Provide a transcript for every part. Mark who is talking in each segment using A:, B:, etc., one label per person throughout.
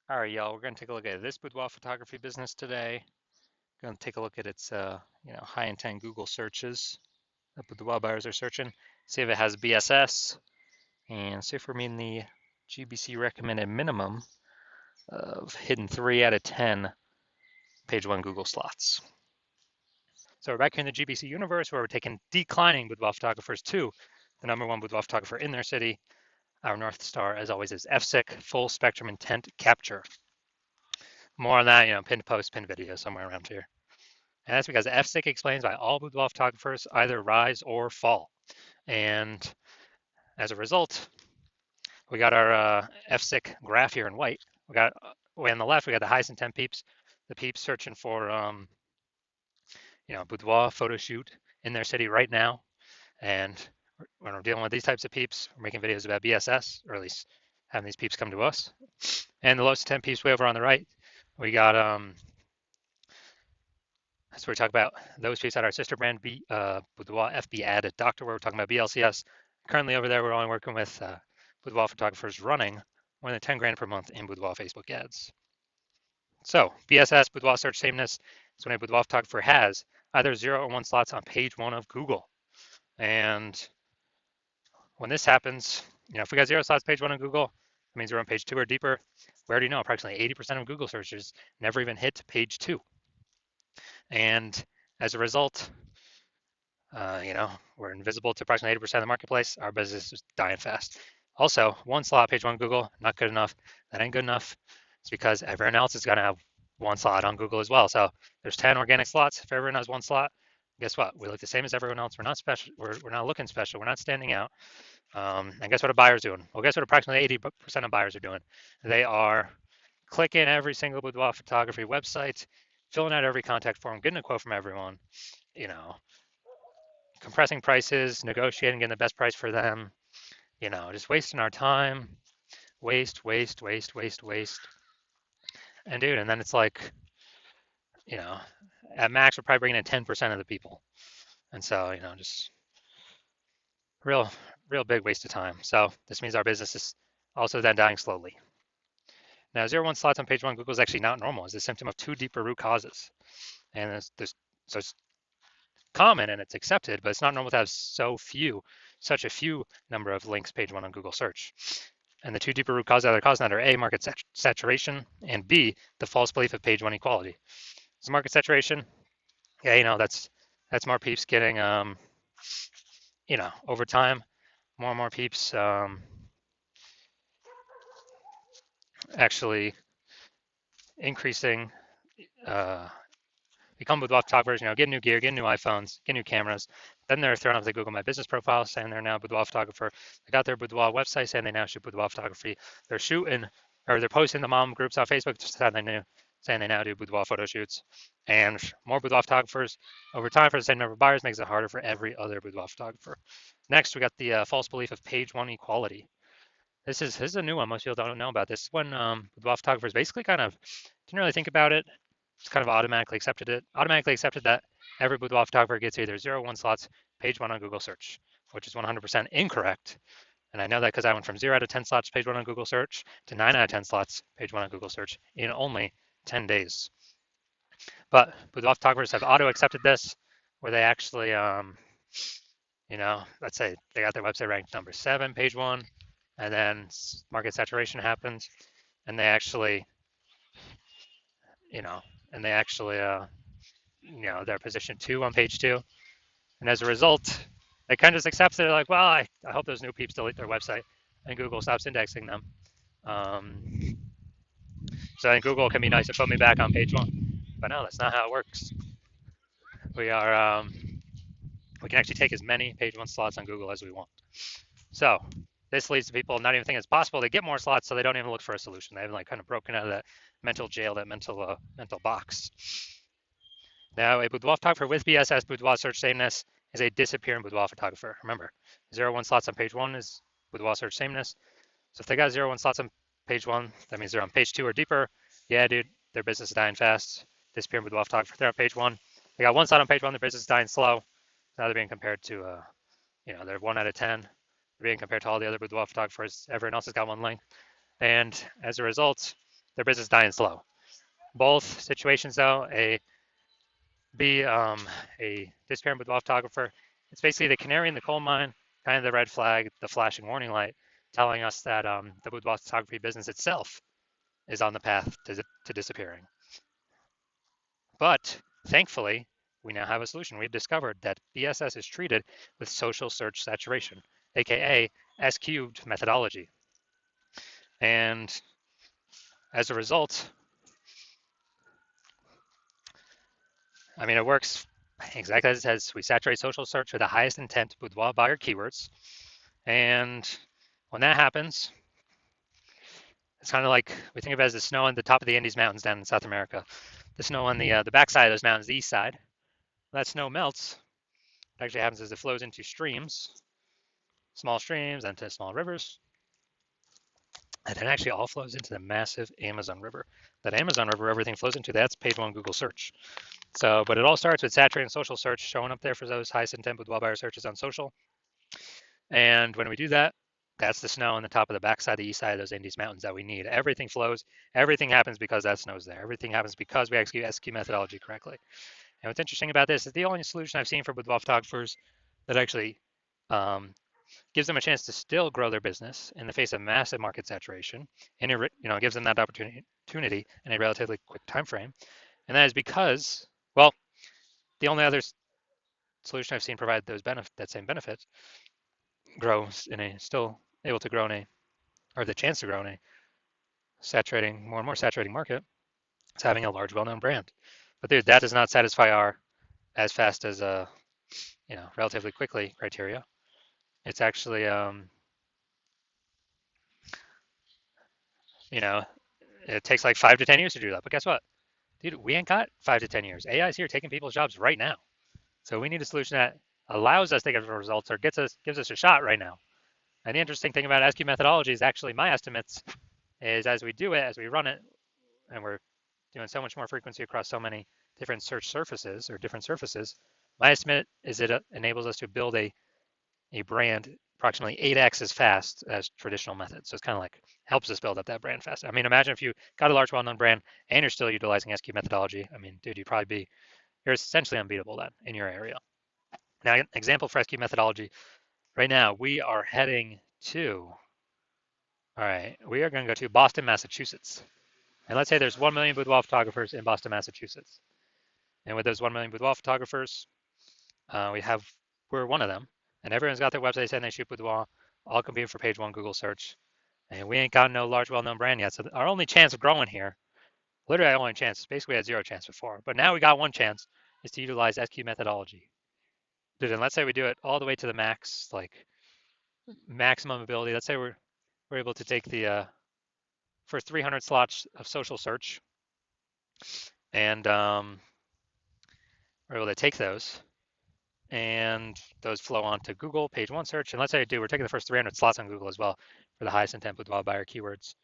A: All right, y'all, we're going to take a look at this boudoir photography business today. Going to take a look at its, high intent Google searches that boudoir buyers are searching. See if it has BSS and see if we're meeting the GBC recommended minimum of hitting 3 out of 10 page one Google slots. So we're back here in the GBC universe where we're taking declining boudoir photographers to the number one boudoir photographer in their city. Our North Star, as always, is FSIC, full spectrum intent capture. More on that, pinned post, pinned video somewhere around here. And that's because FSIC explains why all boudoir photographers either rise or fall. And as a result, we got our FSIC graph here in white. We got way on the left, we got the highest intent peeps, the peeps searching for, boudoir photo shoot in their city right now. And when we're dealing with these types of peeps, we're making videos about BSS, or at least having these peeps come to us. And the lowest intent peeps way over on the right, we got so we talk about those peeps at our sister brand, Boudoir FB Ad at Doctor, where we're talking about BLCS. Currently over there, we're only working with boudoir photographers running more than 10 grand per month in boudoir Facebook ads. So BSS, boudoir search sameness, is when a boudoir photographer has either 0 or 1 slots on page 1 of Google. And when this happens, if we got 0 slots page 1 on Google, it means we're on page 2 or deeper. We already know approximately 80% of Google searches never even hit page 2. And as a result, we're invisible to approximately 80% of the marketplace. Our business is dying fast. Also, 1 slot page 1 Google, not good enough. That ain't good enough. It's because everyone else is going to have 1 slot on Google as well. So there's 10 organic slots. If everyone has 1 slot, guess what? We look the same as everyone else. We're not special. We're not looking special. We're not standing out. And guess what a buyer's doing? Well, guess what approximately 80% of buyers are doing? They are clicking every single boudoir photography website, filling out every contact form, getting a quote from everyone, compressing prices, negotiating, getting the best price for them, just wasting our time, waste. And dude, and then it's like, at max, we're probably bringing in 10% of the people. And so, just real, real big waste of time. So this means our business is also then dying slowly. Now, 0-1 slots on page 1 Google is actually not normal. It's a symptom of 2 deeper root causes. And so it's common and it's accepted, but it's not normal to have such a few number of links page 1 on Google search. And the 2 deeper root causes that are causing that are A, market saturation, and B, the false belief of page 1 equality. So market saturation, yeah, that's more peeps getting, over time, more and more peeps actually increasing, become boudoir photographers, get new gear, get new iPhones, get new cameras. Then they're thrown up the Google My Business profile saying they're now a boudoir photographer. They got their boudoir website saying they now shoot boudoir photography. They're posting the mom groups on Facebook saying they now do boudoir photo shoots. And more boudoir photographers over time for the same number of buyers makes it harder for every other boudoir photographer. Next, we got the false belief of page 1 equality. This is a new one. Most people don't know about this. When boudoir photographers basically kind of didn't really think about it, just kind of automatically accepted that every boudoir photographer gets either 0 or 1 slots page 1 on Google search, which is 100% incorrect. And I know that because I went from 0 out of 10 slots page 1 on Google search to 9 out of 10 slots page 1 on Google search in only 10 days. But boudoir photographers have auto accepted this, where they actually, let's say they got their website ranked number 7 page 1, and then market saturation happens, and they actually, they're position 2 on page 2. And as a result, they kind of just accept it. They're like, well, I hope those new peeps delete their website and Google stops indexing them. So then Google can be nice and put me back on page 1. But no, that's not how it works. We can actually take as many page 1 slots on Google as we want. So this leads to people not even thinking it's possible. They get more slots, so they don't even look for a solution. They've kind of broken out of that mental jail, that mental box. Now, a boudoir photographer with BSS, boudoir search sameness, is a disappearing boudoir photographer. Remember, 0-1 slots on page 1 is boudoir search sameness. So if they got 0-1 slots on page 1, that means they're on page 2 or deeper. Yeah, dude, their business is dying fast. Disappearing boudoir photographer, they're on page 1. They got 1 slot on page 1, their business is dying slow. Now they're being compared to, they're 1 out of 10. They're being compared to all the other boudoir photographers. Everyone else has got 1 link. And as a result, their business dying slow. Both situations, though, a disappearing boudoir photographer, it's basically the canary in the coal mine, kind of the red flag, the flashing warning light, telling us that the boudoir photography business itself is on the path to disappearing. But thankfully, we now have a solution. We've discovered that BSS is treated with social search saturation, aka S cubed methodology. And as a result, I mean, it works exactly as it says. We saturate social search with the highest intent boudoir buyer keywords. And when that happens, it's kind of like we think of it as the snow on the top of the Andes Mountains down in South America. The snow on the backside of those mountains, the east side. When that snow melts, what actually happens is it flows into streams, small streams, and to small rivers. And it actually all flows into the massive Amazon River. That Amazon River, everything flows into, that's page one Google search. So, but it all starts with saturating social search, showing up there for those highest intent boudoir buyer searches on social. And when we do that, that's the snow on the top of the backside, the east side of those Andes Mountains that we need. Everything flows, everything happens because that snow's there. Everything happens because we execute SQ methodology correctly. And what's interesting about this is the only solution I've seen for boudoir photographers that actually gives them a chance to still grow their business in the face of massive market saturation, and it gives them that opportunity in a relatively quick time frame. And that is because, well, the only other solution I've seen provide that same benefit grows in a still able to grow in a, or the chance to grow in a saturating, more and more saturating market, is having a large, well-known brand. But dude, that does not satisfy our as fast as relatively quickly criteria. It's actually it takes like 5 to 10 years to do that. But guess what? Dude, we ain't got 5 to 10 years. AI is here taking people's jobs right now. So we need a solution that allows us to get results or gives us a shot right now. And the interesting thing about SQ methodology is actually my estimates is as we do it, as we run it, and we're doing so much more frequency across so many different search surfaces or different surfaces, my estimate is it enables us to build a brand approximately 8x as fast as traditional methods. So it's kind of like helps us build up that brand fast. I mean, imagine if you got a large well-known brand and you're still utilizing SQ methodology. I mean, dude, you're essentially unbeatable then in your area. Now, an example for SQ methodology, right now we are heading to, all right, we are going to go to Boston, Massachusetts. And let's say there's 1 million boudoir photographers in Boston, Massachusetts. And with those 1 million boudoir photographers, we're one of them. And everyone's got their website saying they shoot boudoir, all competing for page one Google search. And we ain't got no large, well-known brand yet. So our only chance of growing here, literally our only chance, basically we had 0 chance before. But now we got 1 chance, is to utilize SQ methodology. Dude, and let's say we do it all the way to the max, like maximum ability. Let's say we're able to take the first 300 slots of social search, and we're able to take those, and those flow onto Google page one search. And let's say we're taking the first 300 slots on Google as well for the highest intent boudoir buyer keywords.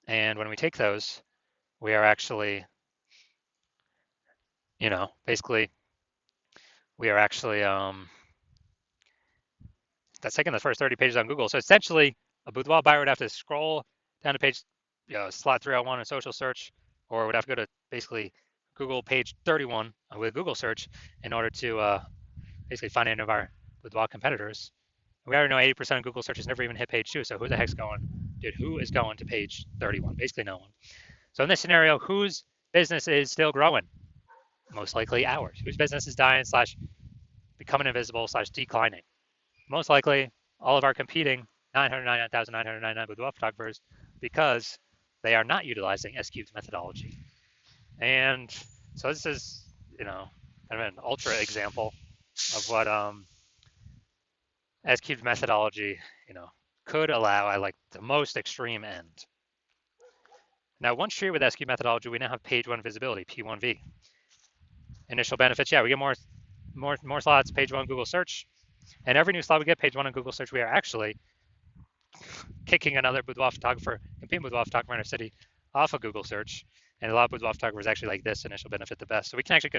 A: And when we take those, we are actually, basically, we are actually that's taking the first 30 pages on Google. So essentially, a boudoir buyer would have to scroll down to page, slot 301 in social search, or would have to go to basically Google page 31 with Google search in order to basically find any of our boudoir competitors. We already know 80% of Google searches never even hit page 2. So who the heck's going? Dude, who is going to page 31? Basically no one. So in this scenario, whose business is still growing? Most likely ours. Whose business is dying / becoming invisible / declining? Most likely all of our competing 999,999 boudoir photographers, because they are not utilizing S-cubed methodology. And so this is, kind of an ultra example of what S-cubed methodology, could allow at like the most extreme end. Now, once treated with SQ methodology, we now have page one visibility, P1V. Initial benefits, we get more slots, page one Google search. And every new slot we get, page one on Google search, we are actually kicking another boudoir photographer, competing boudoir photographer in our city off of Google search. And a lot of boudoir photographers actually like this initial benefit the best. So we can actually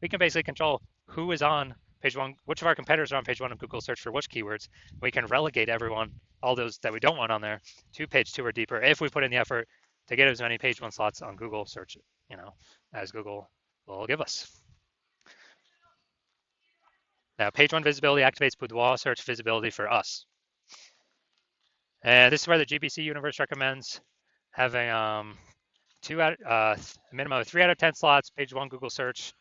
A: we can basically control who is on page one, which of our competitors are on page one of Google search for which keywords. We can relegate all those that we don't want on there, to page 2 or deeper if we put in the effort to get as many page one slots on Google search, as Google will give us. Now, page one visibility activates Boudoir search visibility for us. And this is where the GBC universe recommends having a minimum of 3 out of 10 slots, page one Google search,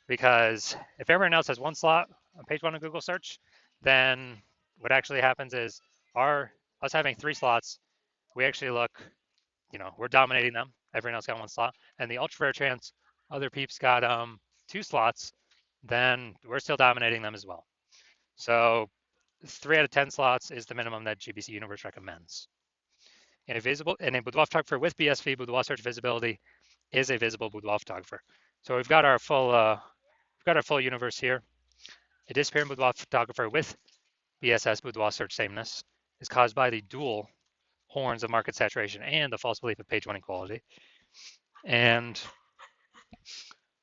A: because if everyone else has one slot on page one of Google search, then what actually happens is us having 3 slots, we actually look, we're dominating them. Everyone else got 1 slot, and the ultra rare chance other peeps got 2 slots, then we're still dominating them as well. So 3 out of 10 slots is the minimum that GBC Universe recommends. And a Boudoir photographer with BSV Boudoir search visibility is a visible Boudoir photographer. So we've got our full universe here. A disappearing Boudoir photographer with BSS Boudoir search sameness is caused by the dual horns of market saturation and the false belief of page one equality. And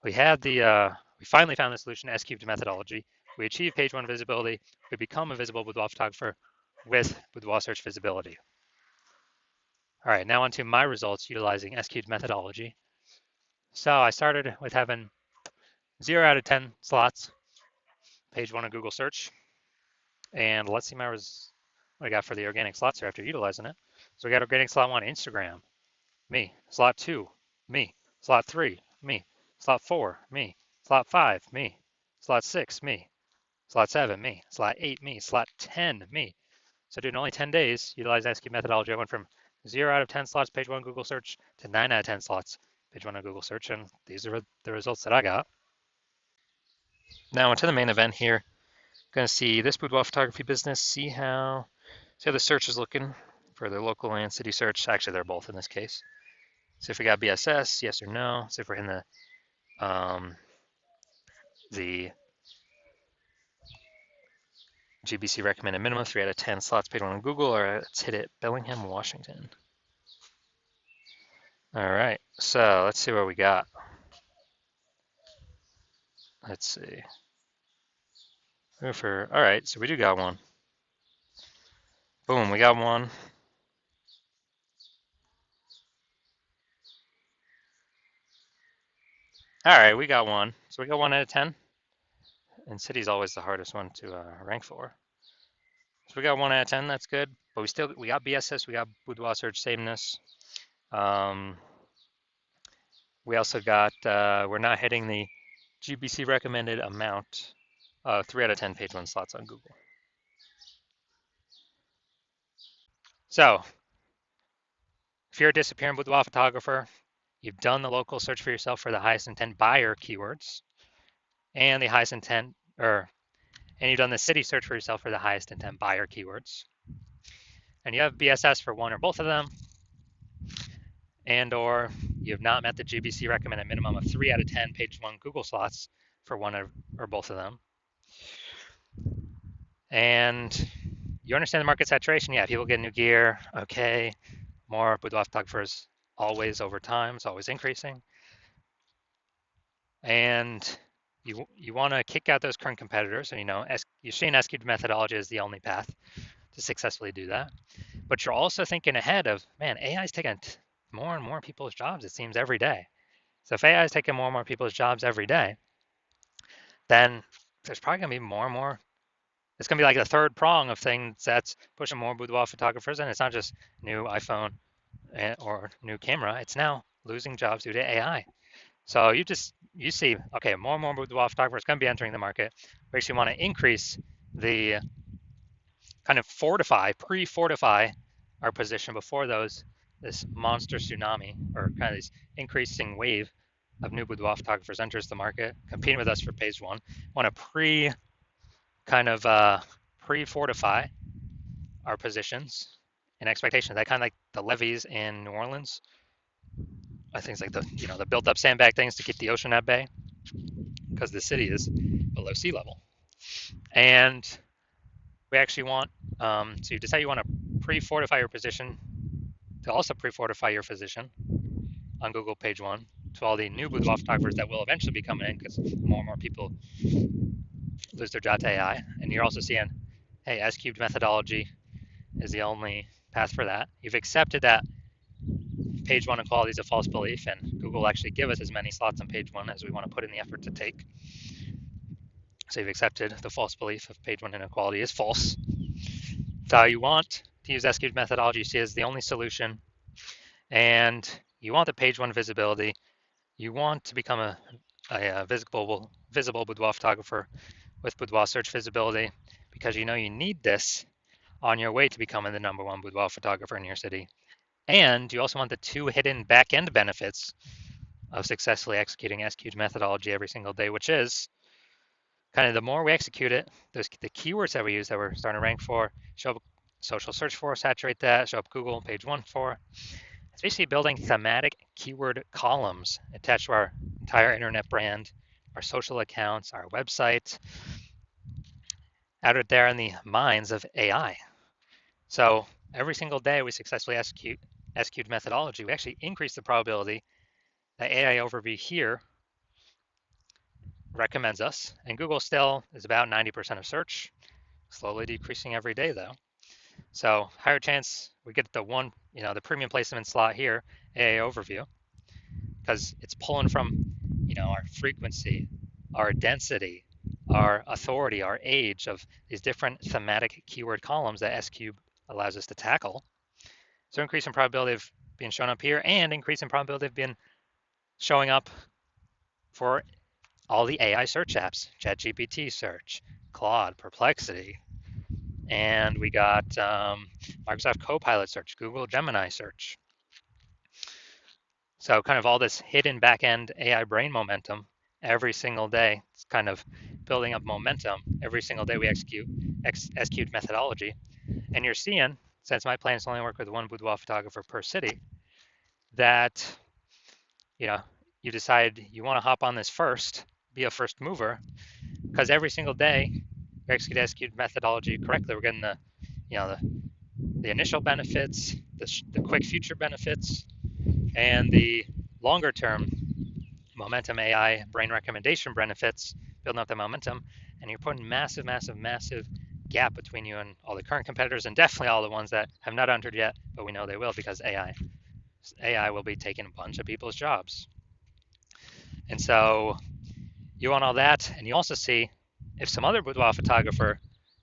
A: we finally found the solution, S-cubed methodology. We achieve page one visibility. We become a visible Boudoir photographer with Boudoir search visibility. All right, now onto my results utilizing S-cubed methodology. So I started with having 0 out of 10 slots, page one of Google search. And let's see what I got for the organic slots here after utilizing it. So we got organic slot 1, Instagram, me. Slot 2, me. Slot 3, me. Slot 4, me. Slot 5, me. Slot 6, me. Slot 7, me. Slot 8, me. Slot 10, me. So in only 10 days, utilizing S-cubed methodology, I went from 0 out of 10 slots page one Google search to 9 out of 10 slots page one on Google search, and these are the results that I got. Now onto the main event here. Going to see this boudoir photography business, see how the search is looking for the local and city search. Actually, they're both in this case. So if we got BSS, yes or no. So if we're in the GBC recommended minimum 3 out of 10 slots paid one on Google, or let's hit it, Bellingham, Washington. All right, so let's see what we got. Let's see. All right, so we do got one. Boom, we got one. All right, we got one. So we got 1 out of 10. And city's always the hardest one to rank for. So we got 1 out of 10, that's good. But we got BSS, we got Boudoir search sameness. We also got, we're not hitting the GBC recommended amount of 3 out of 10 page one slots on Google. So if you're a disappearing boudoir photographer, you've done the local search for yourself for the highest intent buyer keywords and the highest intent, and you've done the city search for yourself for the highest intent buyer keywords. And you have BSS for one or both of them, and or you have not met the GBC recommended minimum of 3 out of 10 page one Google slots for one or both of them. And you understand the market saturation. Yeah, people get new gear. Okay, more boudoir photographers always over time. It's always increasing. And you want to kick out those current competitors. And you're seeing S-cubed methodology is the only path to successfully do that. But you're also thinking ahead of, man, AI is taking more and more people's jobs, it seems, every day. So if AI is taking more and more people's jobs every day, then there's probably going to be more and more. It's going to be like the third prong of things that's pushing more boudoir photographers in. It's not just new iPhone or new camera. It's now losing jobs due to AI. So you see, okay, more and more boudoir photographers going to be entering the market. We actually want to increase the kind of pre-fortify our position before this monster tsunami or kind of this increasing wave of new boudoir photographers enters the market, competing with us for page one. Want to pre-fortify our positions in expectation. That kind of like the levees in New Orleans. I think it's like the built-up sandbag things to keep the ocean at bay because the city is below sea level. And we actually want to decide you want to pre-fortify your position, to also pre-fortify your position on Google page one to all the new boudoir photographers that will eventually be coming in because more and more people lose their job to AI. And you're also seeing, hey, S-cubed methodology is the only path for that. You've accepted that page one equality is a false belief, and Google will actually give us as many slots on page one as we want to put in the effort to take. So you've accepted the false belief of page one inequality is false. So you want to use S-cubed methodology you see as the only solution, and you want the page one visibility. You want to become a visible boudoir photographer with boudoir search visibility because you know you need this on your way to becoming the #1 boudoir photographer in your city. And you also want the two hidden back-end benefits of successfully executing S-cubed methodology every single day, which is kind of the more we execute it, the keywords that we use that we're starting to rank for, show up social search for, saturate that, show up Google page one for. It's basically building thematic keyword columns attached to our entire internet brand, our social accounts, our website, out there in the minds of AI. So every single day we successfully execute S-cubed methodology, we actually increase the probability that AI overview here recommends us, and Google still is about 90% of search, slowly decreasing every day though. So higher chance we get the the premium placement slot here, AI overview, because it's pulling from, our frequency, our density, our authority, our age of these different thematic keyword columns that S-cube allows us to tackle. So increase in probability of being shown up here and increase in probability of being showing up for all the AI search apps, ChatGPT search, Claude, Perplexity, and we got Microsoft Copilot search, Google Gemini search. So kind of all this hidden back-end AI brain momentum every single day. It's kind of building up momentum every single day we execute S-cubed methodology. And you're seeing, since my plan is to only work with one boudoir photographer per city, that you decide you want to hop on this first, be a first mover, because every single day you execute S-cubed methodology correctly. We're getting the initial benefits, the quick future benefits, and the longer term momentum AI brain recommendation benefits, building up the momentum, and you're putting massive gap between you and all the current competitors, and definitely all the ones that have not entered yet, but we know they will because AI will be taking a bunch of people's jobs. And so you want all that, and you also see if some other boudoir photographer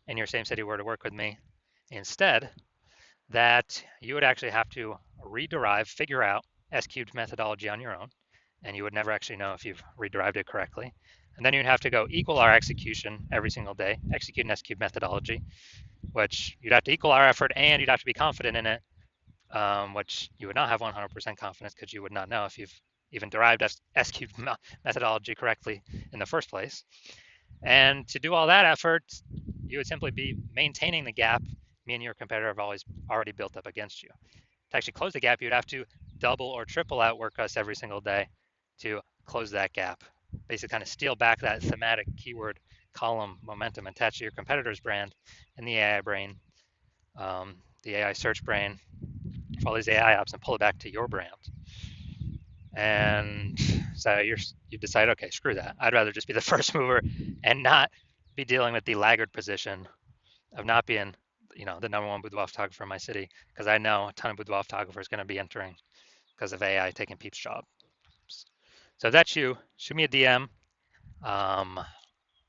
A: in your same city were to work with me instead, that you would actually have to figure out S-cubed methodology on your own, and you would never actually know if you've rederived it correctly. And then you'd have to go equal our execution every single day, execute an S-cubed methodology, which you'd have to equal our effort and you'd have to be confident in it, which you would not have 100% confidence because you would not know if you've even derived S-cubed methodology correctly in the first place. And to do all that effort, you would simply be maintaining the gap me and your competitor have already built up against you. To actually close the gap, you'd have to double or triple outwork us every single day to close that gap. Basically kind of steal back that thematic keyword column momentum attached to your competitor's brand in the AI brain, the AI search brain, for all these AI apps, and pull it back to your brand. And so you decide, okay, screw that. I'd rather just be the first mover and not be dealing with the laggard position of not being the #1 boudoir photographer in my city, because I know a ton of boudoir photographers going to be entering because of AI taking people's jobs. So if that's you, shoot me a DM.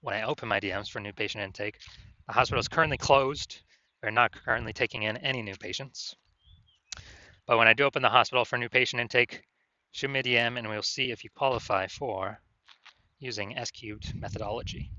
A: When I open my DMs for new patient intake, the hospital is currently closed. We're not currently taking in any new patients. But when I do open the hospital for new patient intake, shoot me a DM and we'll see if you qualify for using S-cubed methodology.